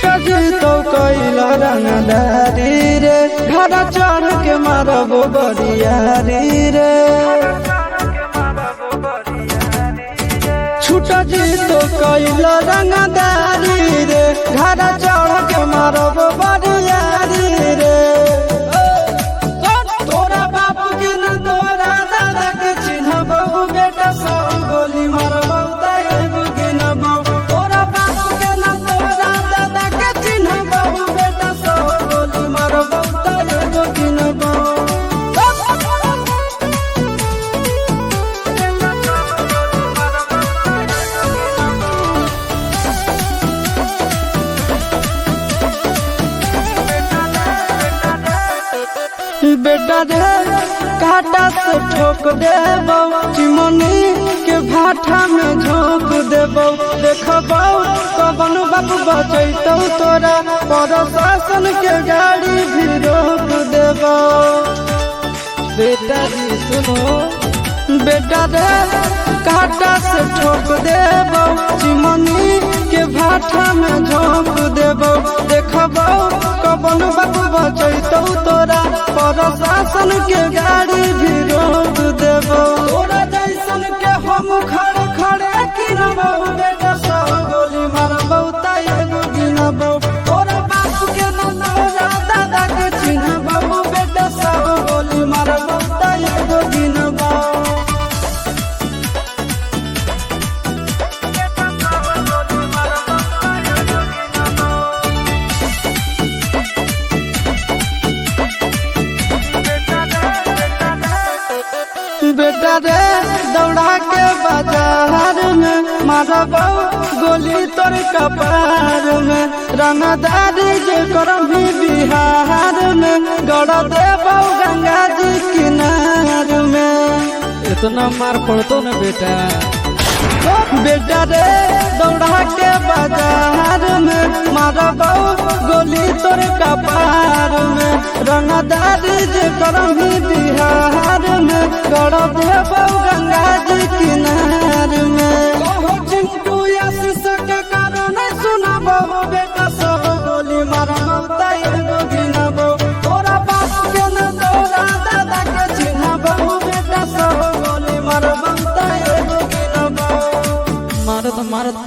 छुटा जी तो कैला रंगदारी रे घर चढ़ के मारबो बरियारी रे छुटा जी तो कैला रंगदारी रे घर चढ़ के मारबो बरियारी रे तोरा बाप के न तोरा दादा के चिन्हबो बेटा सब गोली मारबो तैगो गिनबो तोरा बाप के न तोरा दादा के चिन्हबो बेटा सब गोली मारबो तैगो गिनबो बेटा रे काटा से ठोक देबो चिमनी के भाठा में झोंक देबो देखबो कवन बाप बचैतौ तोरा प्रशासन के गाड़ी भी रोक देबो बेटा जी सुनो बेटा रे काटा से ठोक देबो चिमनी के भाठा में झोंक देबो देखबो कवन बाप बचैतौ तोरा प्रशासन के गाड़ी भी रोक देबो तोरा जैसन के हम खड़े खड़े गिनबो बेटा सब गोली मारबो तैगो गिनबो तोरा बाप के न तोरा दादा के चिन्हबो बेटा सब गोली मारबो तैगो गिनबो बेटा रे दौड़ा के बाजार में मारबो गोली तोर कपार में रंगदारी जे करबी बिहार में गड़ देबो गंगा जी किनार में इतना मार पड़तो न बेटा बेटा रे दौड़ा के बाजार में मारबो गोली तोर कपार में रंगदारी जे करबी बिहार में गड़ देबो गंगा जी किनार में कहो चिंटू आशीष के कारण सुनबो बेटा सब गोली मारबो तैगो गिनबो तोरा बाप के न तोरा दादा के चिन्हबो बेटा सब गोली मारबो तैगो गिनबो मारत मारत